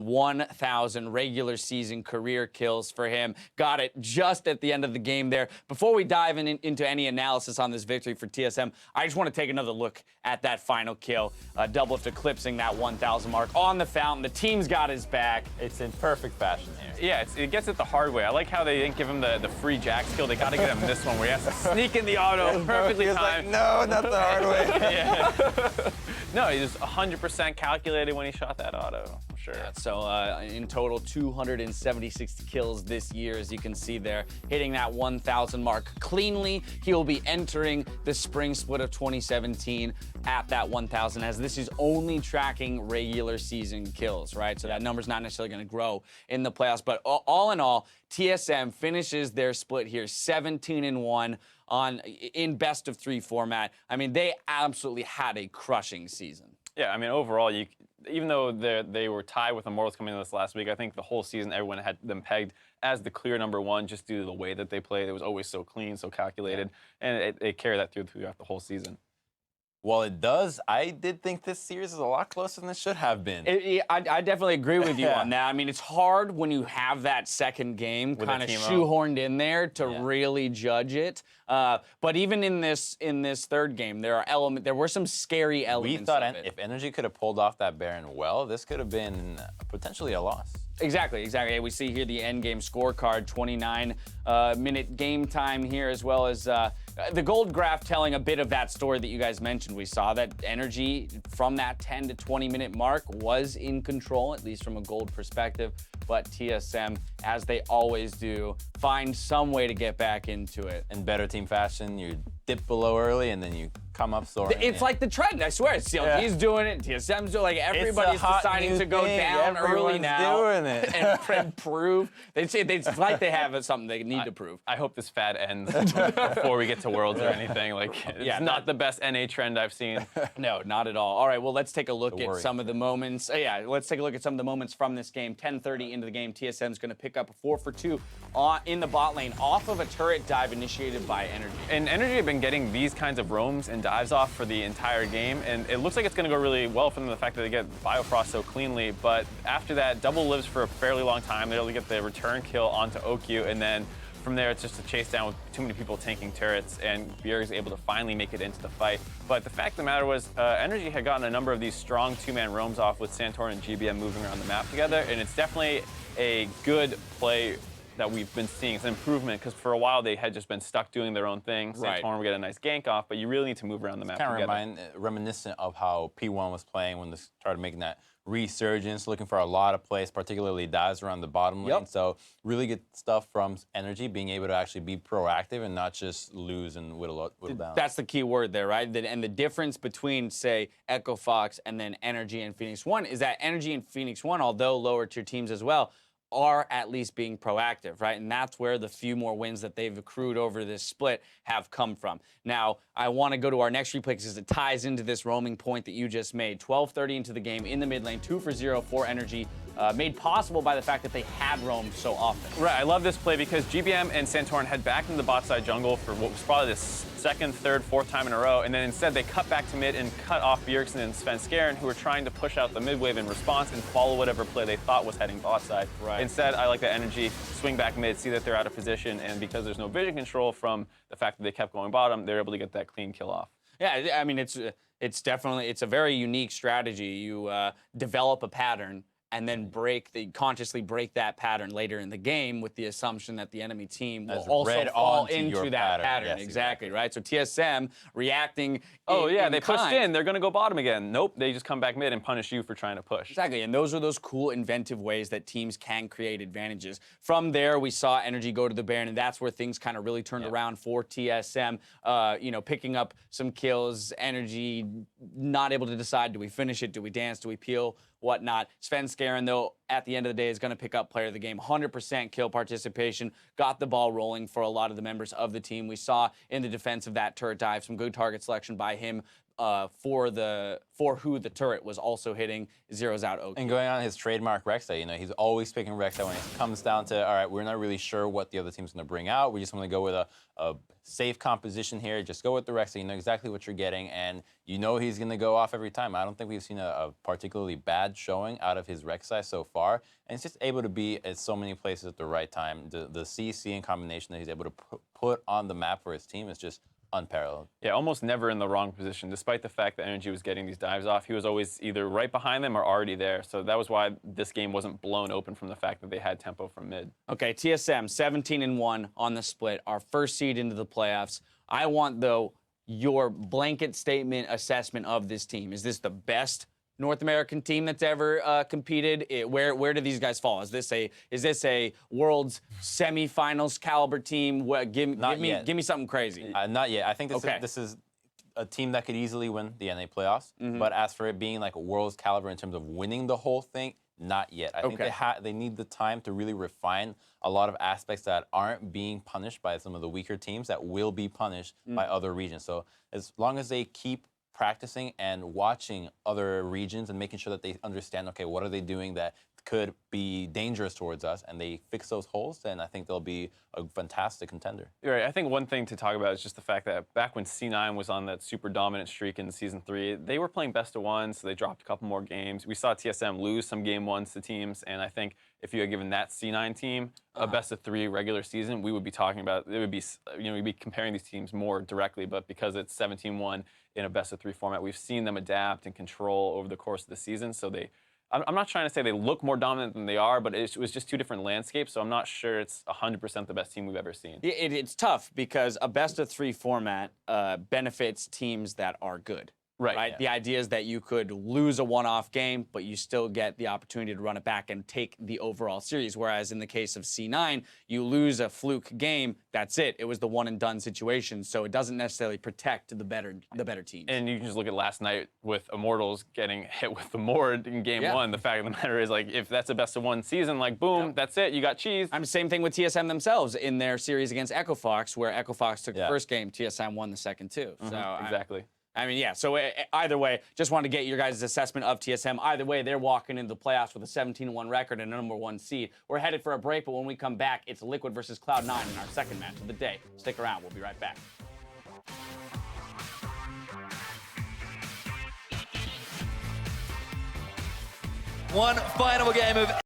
1,000 regular season career kills for him. Got it just at the end of the game there. Before we dive into any analysis on this victory for TSM, I just want to take another look at that final kill. Doublelift eclipsing that 1,000 mark on the fountain. The team's got his back. It's in perfect fashion here. Yeah, it gets it the hard way. I like how they didn't give him the free Jax kill. They got to get him this one where he has to sneak in the auto perfectly timed. Like, no, not the hard way. Yeah. No, he was 100% calculated when he shot that auto. I'm sure. Yeah, so in total, 276 kills this year, as you can see there, hitting that 1,000 mark cleanly. He will be entering the spring split of 2017 at that 1,000, as this is only tracking regular season kills, right? So that number's not necessarily going to grow in the playoffs. But all in all, TSM finishes their split here 17-1 in best of 3 format. I mean, they absolutely had a crushing season. Yeah, I mean, overall, even though they were tied with Immortals coming into this last week, I think the whole season everyone had them pegged as the clear #1 just due to the way that they played. It was always so clean, so calculated, and it carried that throughout the whole season. Well, it does. I did think this series is a lot closer than it should have been. I definitely agree with you on that. I mean, it's hard when you have that second game kind of shoehorned in there to really judge it. But even in this third game, there were some scary elements. We thought if NRG could have pulled off that Baron well, this could have been potentially a loss. Exactly. We see here the end game scorecard, 29-minute game time here, as well as the gold graph telling a bit of that story that you guys mentioned. We saw that NRG from that 10 to 20-minute mark was in control, at least from a gold perspective. But TSM, as they always do, find some way to get back into it. In better team fashion, you dip below early and then you come up soaring. It's like the trend, I swear. CLG's doing it, TSM's doing it. Like, everybody's deciding to go down early now doing it. and prove. It's like they have something they need to prove. I hope this fad ends before we get to Worlds or anything. Like, it's not the best NA trend I've seen. No, not at all. All right, well, let's take a look at some of the moments. Let's take a look at some of the moments from this game. 10:30 into the game, TSM's going to pick up a 4 for 2 in the bot lane off of a turret dive initiated by NRG. And NRG have been getting these kinds of roams and dives off for the entire game, and it looks like it's going to go really well for them, the fact that they get Biofrost so cleanly. But after that, Double lives for a fairly long time. They're able to get the return kill onto OHQ, and then from there, it's just a chase down with too many people tanking turrets, and Bjerg is able to finally make it into the fight. But the fact of the matter was, NRG had gotten a number of these strong 2-man roams off with Santorin and GBM moving around the map together, and it's definitely a good play that we've been seeing. It's an improvement, because for a while they had just been stuck doing their own thing. Santorin would get a nice gank off, but you really need to move around the map together. Kind of reminiscent of how P1 was playing when they started making that resurgence, looking for a lot of plays, particularly dives around the bottom lane. So really good stuff from NRG, being able to actually be proactive and not just lose and whittle down. That's the key word there, right? And the difference between, say, Echo Fox and then NRG and Phoenix One is that NRG and Phoenix One, although lower tier teams as well, are at least being proactive, right? And that's where the few more wins that they've accrued over this split have come from. Now, I want to go to our next replay because it ties into this roaming point that you just made. 12:30 into the game in the mid lane, 2 for 0 for NRG, made possible by the fact that they had roamed so often. Right, I love this play because GBM and Santorin had back into the bot side jungle for what was probably the second, third, fourth time in a row, and then instead they cut back to mid and cut off Bjergsen and Svenskeren, who were trying to push out the mid wave in response and follow whatever play they thought was heading bot side. Right. Instead, I like that NRG swing back mid, see that they're out of position, and because there's no vision control from the fact that they kept going bottom, they're able to get that clean kill off. Yeah, I mean, it's definitely, it's a very unique strategy. You develop a pattern and then consciously break that pattern later in the game with the assumption that the enemy team will also fall into that pattern. Yes, exactly, right? So TSM reacting they pushed in, they're going to go bottom again. Nope, they just come back mid and punish you for trying to push. Exactly, and those are those cool, inventive ways that teams can create advantages. From there, we saw NRG go to the Baron, and that's where things kind of really turned around for TSM. Picking up some kills, NRG not able to decide, do we finish it, do we dance, do we peel, whatnot. Svenskeren, though, at the end of the day, is going to pick up player of the game. 100% kill participation, got the ball rolling for a lot of the members of the team. We saw in the defense of that turret dive some good target selection by him for who the turret was also hitting, zeros out OHQ. And going on his trademark rek'sai, you know, he's always picking rek'sai when it comes down to, all right, we're not really sure what the other team's going to bring out. We just want to go with a safe composition here. Just go with the rek'sai. You know exactly what you're getting, and you know he's going to go off every time. I don't think we've seen a particularly bad showing out of his rek'sai so far, and he's just able to be at so many places at the right time. The CC and combination that he's able to put on the map for his team is just unparalleled. Yeah, almost never in the wrong position. Despite the fact that NRG was getting these dives off, he was always either right behind them or already there. So that was why this game wasn't blown open from the fact that they had tempo from mid. Okay, TSM 17-1 on the split, our first seed into the playoffs. I want, though, your blanket statement assessment of this team. Is this the best North American team that's ever competed? Where do these guys fall? Is this a World's semifinals caliber team? Give me something crazy. Not yet. I think this is a team that could easily win the NA playoffs. But as for it being like a World's caliber in terms of winning the whole thing, not yet. I think they need the time to really refine a lot of aspects that aren't being punished by some of the weaker teams that will be punished by other regions. So as long as they keep practicing and watching other regions and making sure that they understand, okay, what are they doing that could be dangerous towards us, and they fix those holes, then I think they'll be a fantastic contender. You're right. I think one thing to talk about is just the fact that back when C9 was on that super dominant streak in Season 3, they were playing best of one, so they dropped a couple more games. We saw TSM lose some game ones to teams, and I think if you had given that C9 team a best of 3 regular season, we would be talking about, it would be, we'd be comparing these teams more directly, but because it's 17-1 in a best of 3 format, we've seen them adapt and control over the course of the season, so I'm not trying to say they look more dominant than they are, but it was just 2 different landscapes, so I'm not sure it's 100% the best team we've ever seen. It's tough because a best-of-3 format benefits teams that are good. Right? Yeah. The idea is that you could lose a one-off game, but you still get the opportunity to run it back and take the overall series, whereas in the case of C9, you lose a fluke game, that's it. It was the one-and-done situation, so it doesn't necessarily protect the better teams. And you can just look at last night with Immortals getting hit with the Mord in Game 1. The fact of the matter is, like, if that's a best-of-1 season, like, boom, that's it, you got cheese. Same thing with TSM themselves in their series against Echo Fox, where Echo Fox took the first game, TSM won the second too. So exactly. So either way, just wanted to get your guys' assessment of TSM. Either way, they're walking into the playoffs with a 17-1 record and a #1 seed. We're headed for a break, but when we come back, it's Liquid versus Cloud9 in our second match of the day. Stick around. We'll be right back. One final game of